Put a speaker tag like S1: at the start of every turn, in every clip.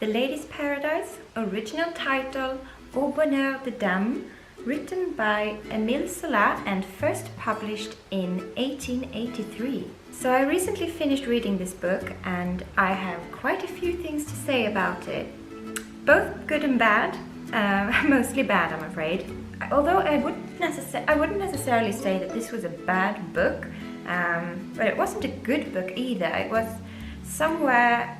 S1: The Lady's Paradise, original title Au bonheur des dames, written by Émile Zola and first published in 1883. So I recently finished reading this book and I have quite a few things to say about it. Both good and bad, mostly bad I'm afraid. Although I wouldn't necessarily say that this was a bad book, but it wasn't a good book either. It was somewhere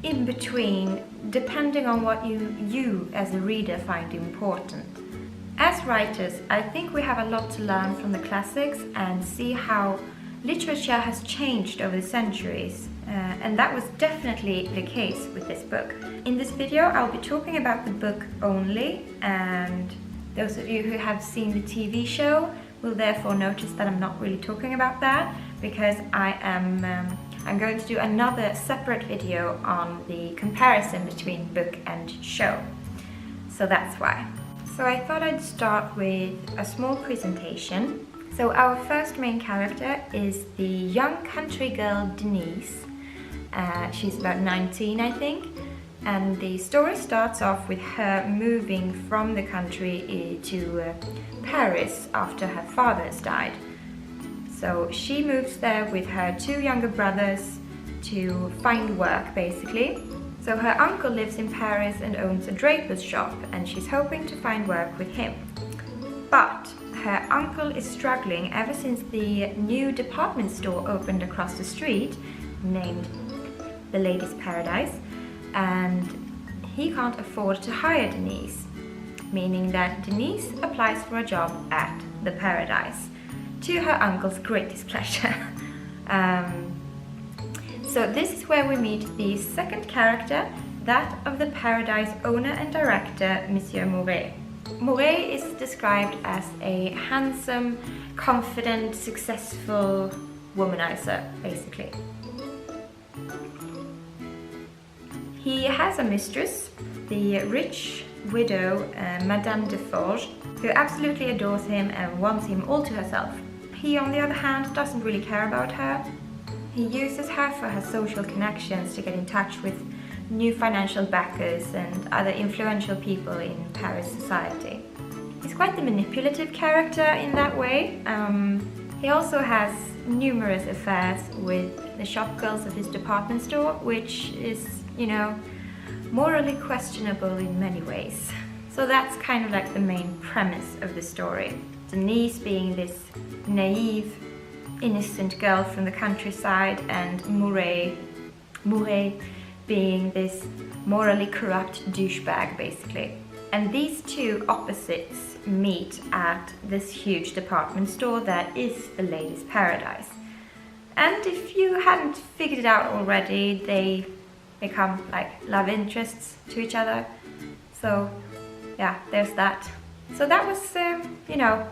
S1: in between, depending on what you as a reader find important. As writers, I think we have a lot to learn from the classics and see how literature has changed over the centuries, and that was definitely the case with this book. In this video I'll be talking about the book only, and those of you who have seen the TV show will therefore notice that I'm not really talking about that, because I'm going to do another separate video on the comparison between book and show. So that's why. So I thought I'd start with a small presentation. So our first main character is the young country girl Denise. She's about 19, I think. And the story starts off with her moving from the country to Paris after her father has died. So she moves there with her two younger brothers to find work, basically. So her uncle lives in Paris and owns a draper's shop, and she's hoping to find work with him. But her uncle is struggling ever since the new department store opened across the street, named the Lady's Paradise, and he can't afford to hire Denise, meaning that Denise applies for a job at the Paradise, to her uncle's great displeasure. So this is where we meet the second character, that of the Paradise owner and director, Monsieur Maurys. Maurys is described as a handsome, confident, successful womanizer, basically. He has a mistress, the rich widow Madame de Forges, who absolutely adores him and wants him all to herself. He, on the other hand, doesn't really care about her. He uses her for her social connections to get in touch with new financial backers and other influential people in Paris society. He's quite the manipulative character in that way. He also has numerous affairs with the shop girls of his department store, which is, you know, morally questionable in many ways. So that's kind of like the main premise of the story. Denise being this naive, innocent girl from the countryside, and Maurys being this morally corrupt douchebag, basically. And these two opposites meet at this huge department store that is the Lady's Paradise. And if you hadn't figured it out already, they become like love interests to each other. So yeah, there's that. So that was, you know,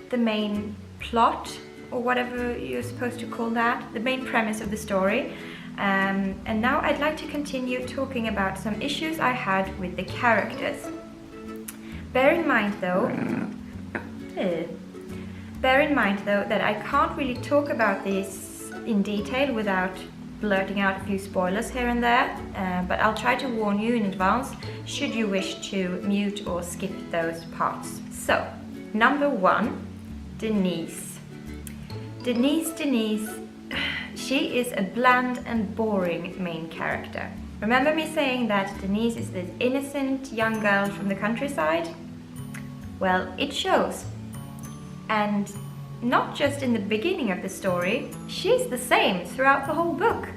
S1: the main plot, or whatever you're supposed to call that, the main premise of the story. And now I'd like to continue talking about some issues I had with the characters. Bear in mind though that I can't really talk about this in detail without blurting out a few spoilers here and there, but I'll try to warn you in advance should you wish to mute or skip those parts. So, number 1, Denise. Denise, she is a bland and boring main character. Remember me saying that Denise is this innocent young girl from the countryside? Well, it shows. And not just in the beginning of the story, she's the same throughout the whole book.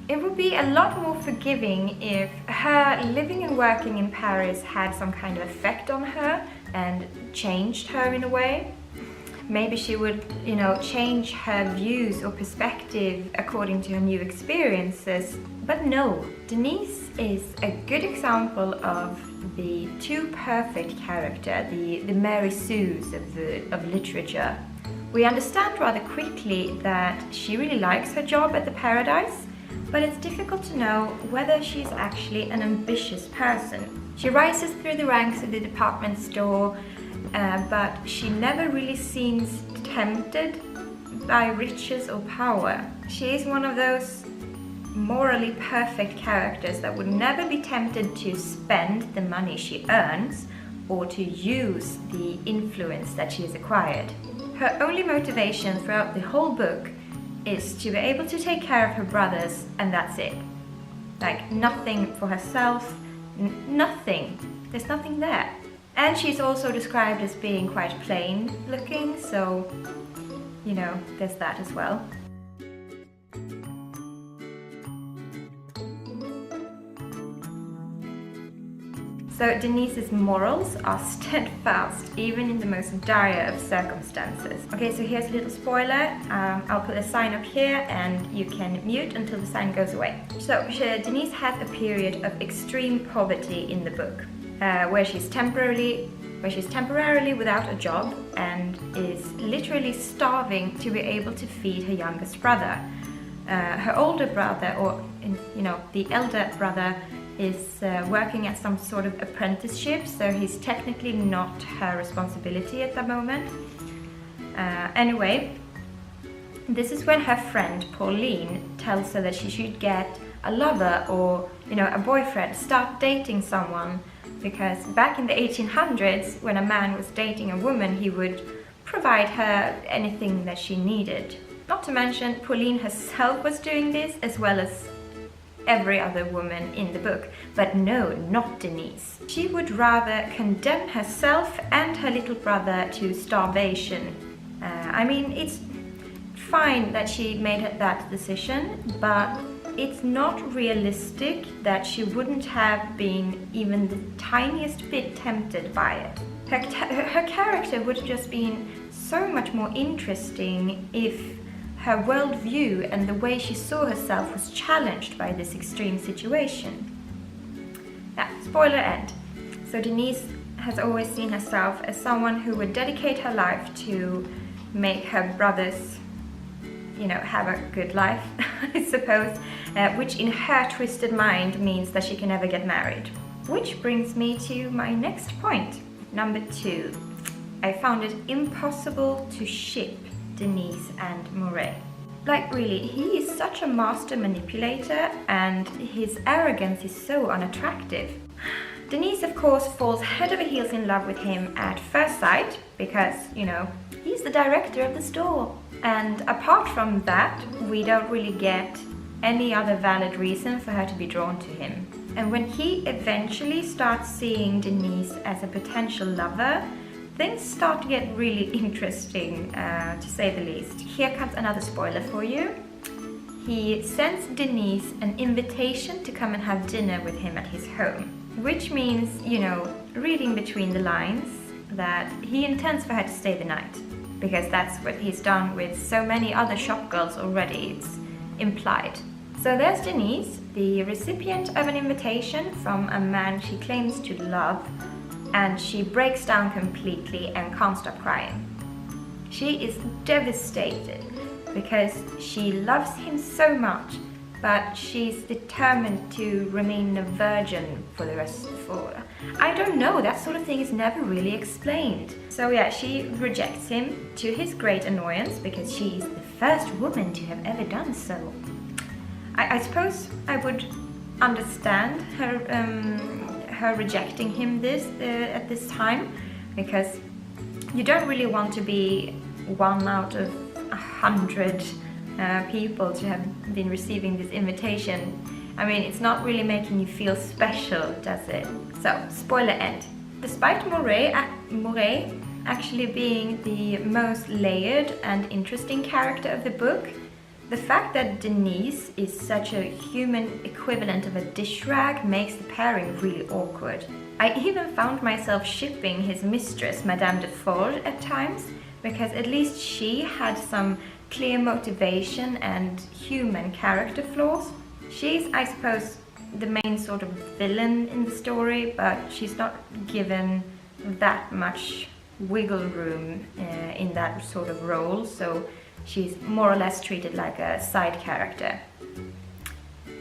S1: It would be a lot more forgiving if her living and working in Paris had some kind of effect on her and changed her in a way. Maybe she would, you know, change her views or perspective according to her new experiences. But no, Denise is a good example of the too perfect character, the Mary Sues of literature. We understand rather quickly that she really likes her job at the Paradise, but it's difficult to know whether she's actually an ambitious person. She rises through the ranks of the department store, but she never really seems tempted by riches or power. She is one of those morally perfect characters that would never be tempted to spend the money she earns or to use the influence that she has acquired. Her only motivation throughout the whole book is to be able to take care of her brothers, and that's it. Like, nothing for herself, nothing. There's nothing there. And she's also described as being quite plain looking, so, you know, there's that as well. So Denise's morals are steadfast, even in the most dire of circumstances. Okay, so here's a little spoiler. I'll put a sign up here and you can mute until the sign goes away. So Denise has a period of extreme poverty in the book, where she's temporarily without a job and is literally starving to be able to feed her youngest brother. Her older brother, or the elder brother, is working at some sort of apprenticeship, so he's technically not her responsibility at the moment. Anyway, this is when her friend Pauline tells her that she should get a lover or a boyfriend, start dating someone, because back in the 1800s, when a man was dating a woman, he would provide her anything that she needed. Not to mention, Pauline herself was doing this, as well as every other woman in the book. But no, not Denise. She would rather condemn herself and her little brother to starvation. I mean, it's fine that she made that decision, but it's not realistic that she wouldn't have been even the tiniest bit tempted by it. Her character would have just been so much more interesting if her worldview and the way she saw herself was challenged by this extreme situation. Now, spoiler end. So Denise has always seen herself as someone who would dedicate her life to make her brothers, have a good life, I suppose, which in her twisted mind means that she can never get married. Which brings me to my next point, number 2. I found it impossible to ship Denise and Maurys. Like, really, he is such a master manipulator and his arrogance is so unattractive. Denise, of course, falls head over heels in love with him at first sight because, he's the director of the store. And apart from that, we don't really get any other valid reason for her to be drawn to him. And when he eventually starts seeing Denise as a potential lover, things start to get really interesting, to say the least. Here comes another spoiler for you. He sends Denise an invitation to come and have dinner with him at his home, which means, reading between the lines, that he intends for her to stay the night, because that's what he's done with so many other shop girls already. It's implied. So there's Denise, the recipient of an invitation from a man she claims to love, and she breaks down completely and can't stop crying. She is devastated because she loves him so much, but she's determined to remain a virgin for the rest of I don't know, that sort of thing is never really explained. So yeah, she rejects him to his great annoyance because she is the first woman to have ever done so. I suppose I would understand her rejecting him at this time, because you don't really want to be one out of 100 people to have been receiving this invitation. I mean, it's not really making you feel special, does it? So, spoiler end. Despite Maurys actually being the most layered and interesting character of the book, the fact that Denise is such a human equivalent of a dish rag makes the pairing really awkward. I even found myself shipping his mistress, Madame de Forge, at times, because at least she had some clear motivation and human character flaws. She's, I suppose, the main sort of villain in the story, but she's not given that much wiggle room in that sort of role, so she's more or less treated like a side character.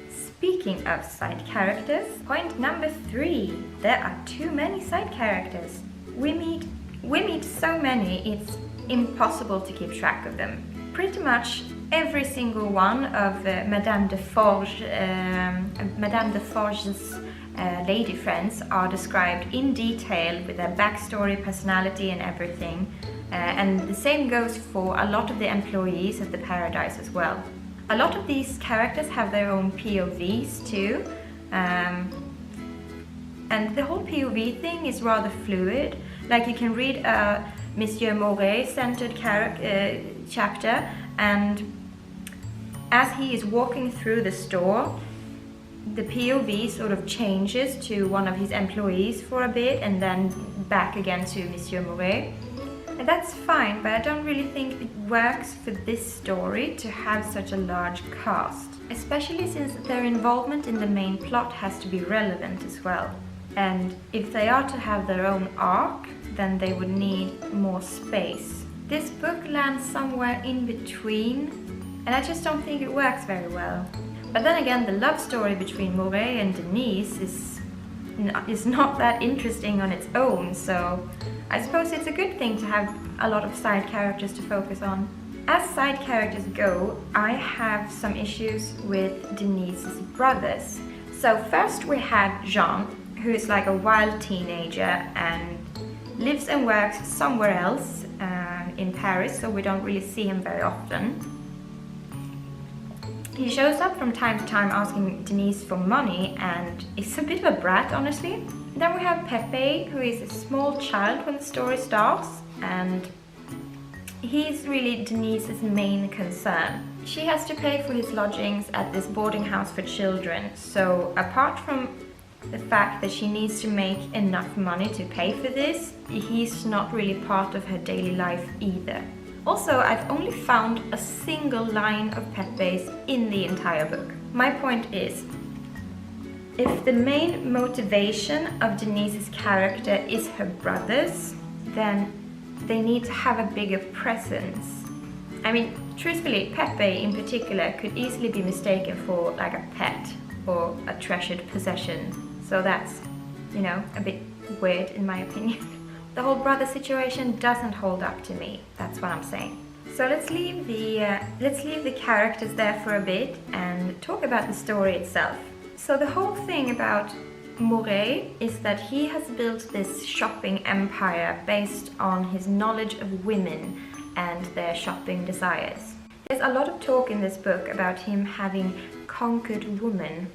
S1: Speaking of side characters, point number 3. There are too many side characters. We meet so many, it's impossible to keep track of them. Pretty much every single one of Madame de Forge's lady friends are described in detail with their backstory, personality and everything. And the same goes for a lot of the employees at the Paradise as well. A lot of these characters have their own POVs too. And the whole POV thing is rather fluid. Like you can read a Monsieur Maurys-centered chapter, and as he is walking through the store, the POV sort of changes to one of his employees for a bit and then back again to Monsieur Maurys. And that's fine, but I don't really think it works for this story to have such a large cast, especially since their involvement in the main plot has to be relevant as well. And if they are to have their own arc, then they would need more space. This book lands somewhere in between, and I just don't think it works very well. But then again, the love story between Maurys and Denise is not that interesting on its own, so I suppose it's a good thing to have a lot of side characters to focus on. As side characters go, I have some issues with Denise's brothers. So first we have Jean, who is like a wild teenager and lives and works somewhere else in Paris, so we don't really see him very often. He shows up from time to time asking Denise for money and is a bit of a brat, honestly. Then we have Pepe, who is a small child when the story starts, and he's really Denise's main concern. She has to pay for his lodgings at this boarding house for children, so apart from the fact that she needs to make enough money to pay for this, he's not really part of her daily life either. Also, I've only found a single line of Pepe's in the entire book. My point is, if the main motivation of Denise's character is her brothers, then they need to have a bigger presence. I mean, truthfully, Pepe in particular could easily be mistaken for like a pet or a treasured possession. So that's, a bit weird in my opinion. The whole brother situation doesn't hold up to me, that's what I'm saying. So let's leave the characters there for a bit and talk about the story itself. So the whole thing about Maurys is that he has built this shopping empire based on his knowledge of women and their shopping desires. There's a lot of talk in this book about him having conquered women,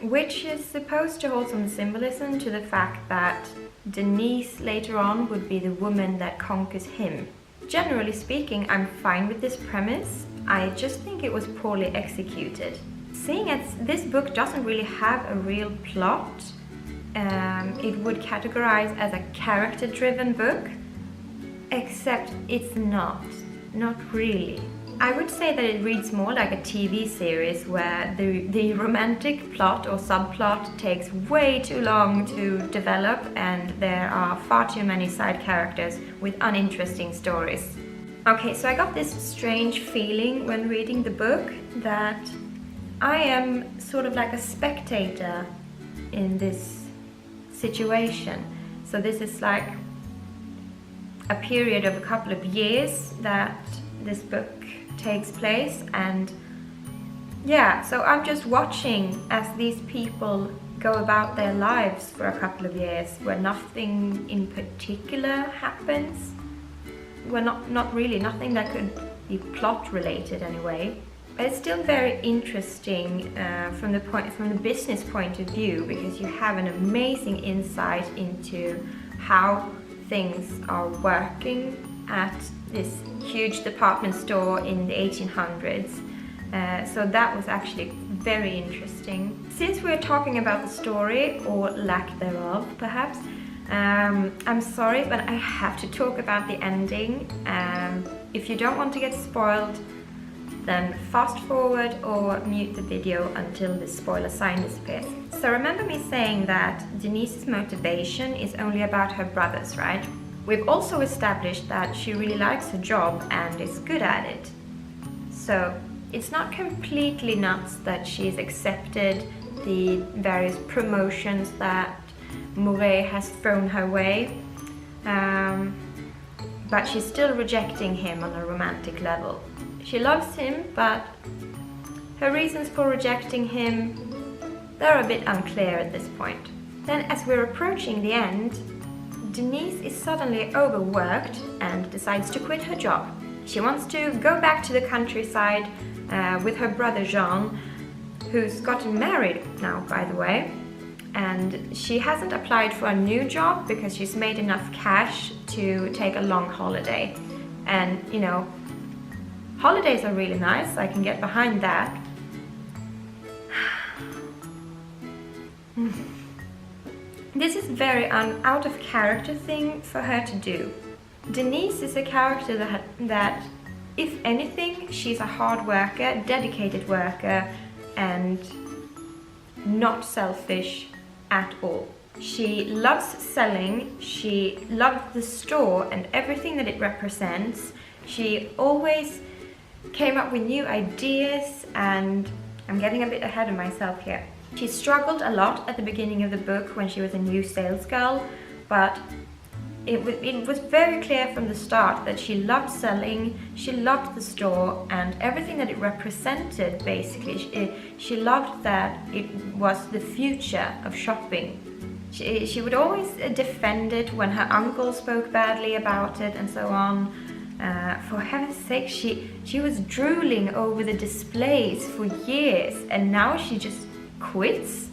S1: which is supposed to hold some symbolism to the fact that Denise later on would be the woman that conquers him. Generally speaking, I'm fine with this premise. I just think it was poorly executed. Seeing as this book doesn't really have a real plot, it would categorize as a character-driven book, except it's not really. I would say that it reads more like a TV series where the romantic plot or subplot takes way too long to develop and there are far too many side characters with uninteresting stories. Okay, so I got this strange feeling when reading the book that I am sort of like a spectator in this situation. So this is like a period of a couple of years that this book takes place, and yeah, so I'm just watching as these people go about their lives for a couple of years where nothing in particular happens. Well, not really, nothing that could be plot related anyway. But it's still very interesting from the business point of view, because you have an amazing insight into how things are working at this huge department store in the 1800s. So that was actually very interesting. Since we're talking about the story, or lack thereof perhaps, I'm sorry, but I have to talk about the ending. If you don't want to get spoiled, then fast forward or mute the video until the spoiler sign disappears. So remember me saying that Denise's motivation is only about her brothers, right? We've also established that she really likes her job and is good at it. So it's not completely nuts that she's accepted the various promotions that Maurys has thrown her way, but she's still rejecting him on a romantic level. She loves him, but her reasons for rejecting him, they're a bit unclear at this point. Then, as we're approaching the end, Denise is suddenly overworked and decides to quit her job. She wants to go back to the countryside with her brother Jean, who's gotten married now, by the way. And she hasn't applied for a new job because she's made enough cash to take a long holiday. And, you know, holidays are really nice, I can get behind that. This is very out of character thing for her to do. Denise is a character that, if anything, she's a hard worker, dedicated worker, and not selfish at all. She loves selling, she loves the store and everything that it represents. She always came up with new ideas, and I'm getting a bit ahead of myself here. She struggled a lot at the beginning of the book when she was a new sales girl, but it was very clear from the start that she loved selling, she loved the store and everything that it represented, basically. She loved that it was the future of shopping. She would always defend it when her uncle spoke badly about it and so on. For heaven's sake, she was drooling over the displays for years, and now she just quits.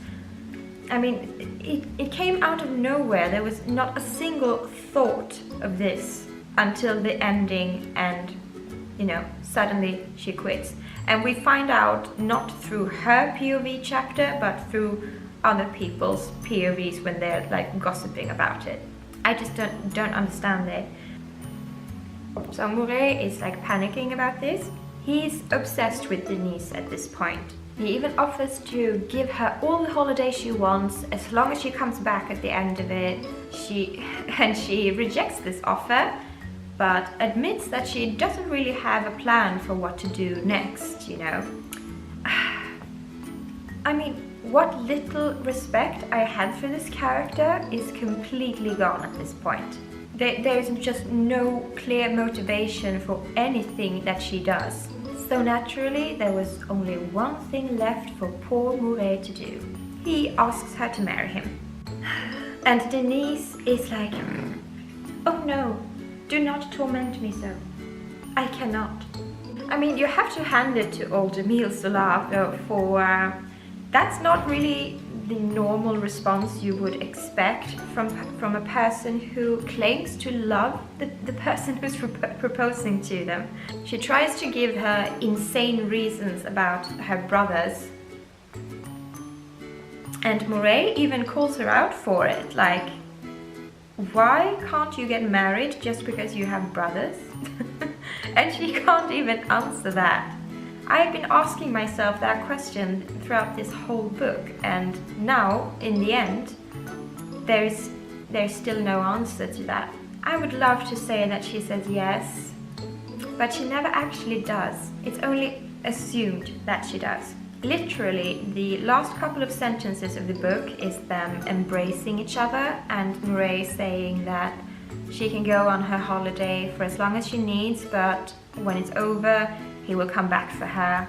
S1: I mean, it came out of nowhere. There was not a single thought of this until the ending, and, you know, suddenly she quits. And we find out not through her POV chapter, but through other people's POVs when they're like gossiping about it. I just don't understand it. So Maurys is like panicking about this. He's obsessed with Denise at this point. He even offers to give her all the holiday she wants as long as she comes back at the end of it. She rejects this offer, but admits that she doesn't really have a plan for what to do next, you know. I mean, what little respect I had for this character is completely gone at this point. There is just no clear motivation for anything that she does. So naturally, there was only one thing left for poor Maurys to do. He asks her to marry him. And Denise is like, oh no, do not torment me so. I cannot. I mean, you have to hand it to old Émile Zola for that's not really the normal response you would expect from a person who claims to love the person who's proposing to them. She tries to give her insane reasons about her brothers, and Maurys even calls her out for it, like, why can't you get married just because you have brothers? And she can't even answer that. I've been asking myself that question throughout this whole book, and now, in the end, there's still no answer to that. I would love to say that she says yes, but she never actually does. It's only assumed that she does. Literally, the last couple of sentences of the book is them embracing each other and Maurys saying that she can go on her holiday for as long as she needs, but when it's over, he will come back for her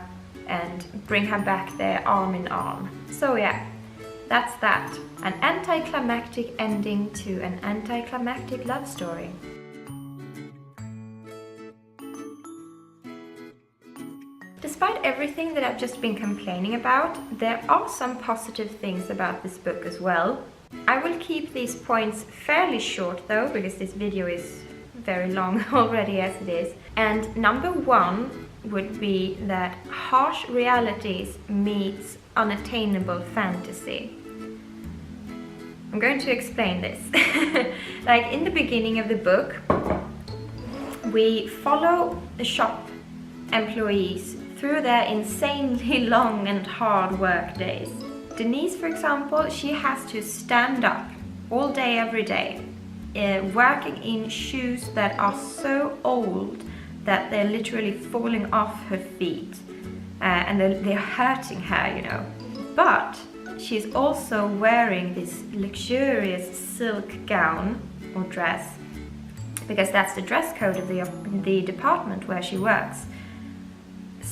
S1: and bring her back there arm in arm. So yeah, that's that. An anticlimactic ending to an anticlimactic love story. Despite everything that I've just been complaining about, there are some positive things about this book as well. I will keep these points fairly short though, because this video is very long already as it is. And number one would be that harsh realities meets unattainable fantasy. I'm going to explain this. Like in the beginning of the book, we follow the shop employees through their insanely long and hard work days. Denise, for example, she has to stand up all day, every day, working in shoes that are so old that they're literally falling off her feet, and they're hurting her, you know. But she's also wearing this luxurious silk gown or dress, because that's the dress code of the department where she works.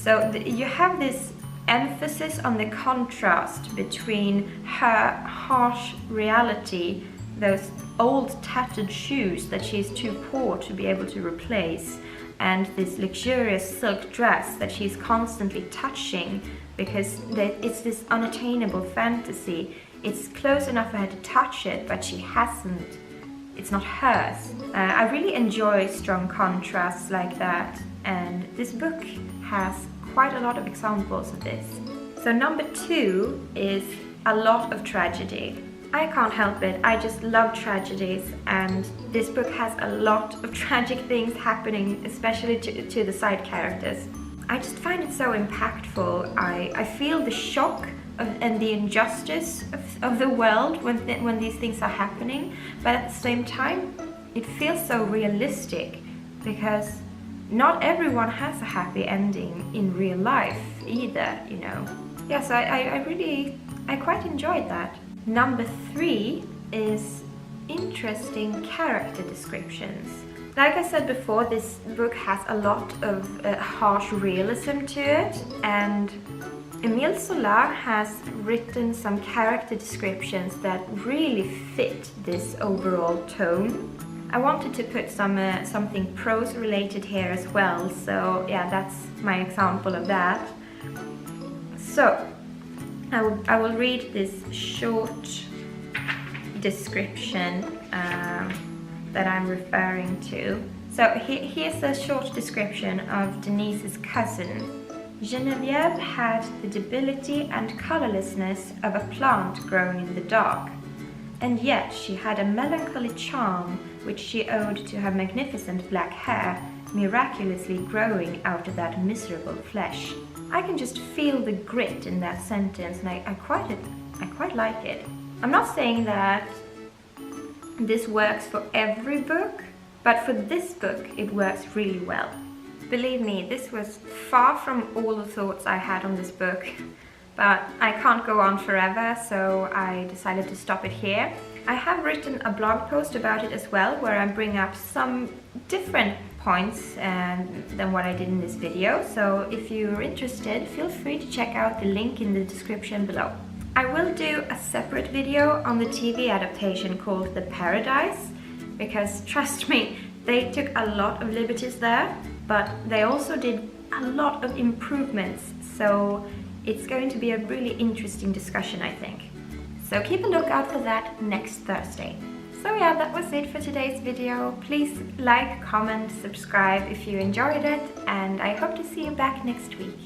S1: So you have this emphasis on the contrast between her harsh reality, those old tattered shoes that she's too poor to be able to replace, and this luxurious silk dress that she's constantly touching because it's this unattainable fantasy. It's close enough for her to touch it, but she hasn't. It's not hers. I really enjoy strong contrasts like that, and this book has quite a lot of examples of this. So number 2 is a lot of tragedy. I can't help it, I just love tragedies, and this book has a lot of tragic things happening, especially to the side characters. I just find it so impactful. I feel the shock and the injustice of the world when these things are happening, but at the same time it feels so realistic because not everyone has a happy ending in real life either, you know. Yes, I quite enjoyed that. Number 3 is interesting character descriptions. Like I said before, this book has a lot of harsh realism to it, and Émile Zola has written some character descriptions that really fit this overall tone. I wanted to put something prose related here as well, so yeah, that's my example of that. So I will read this short description that I'm referring to. So here's a short description of Denise's cousin. Geneviève had the debility and colorlessness of a plant growing in the dark, and yet she had a melancholy charm which she owed to her magnificent black hair miraculously growing out of that miserable flesh. I can just feel the grit in that sentence, and I quite like it. I'm not saying that this works for every book, but for this book it works really well. Believe me, this was far from all the thoughts I had on this book, but I can't go on forever, so I decided to stop it here. I have written a blog post about it as well, where I bring up some different points than what I did in this video, so if you're interested, feel free to check out the link in the description below. I will do a separate video on the TV adaptation called The Paradise, because trust me, they took a lot of liberties there, but they also did a lot of improvements, so it's going to be a really interesting discussion, I think. So keep a lookout for that next Thursday. So yeah, that was it for today's video. Please like, comment, subscribe if you enjoyed it, and I hope to see you back next week.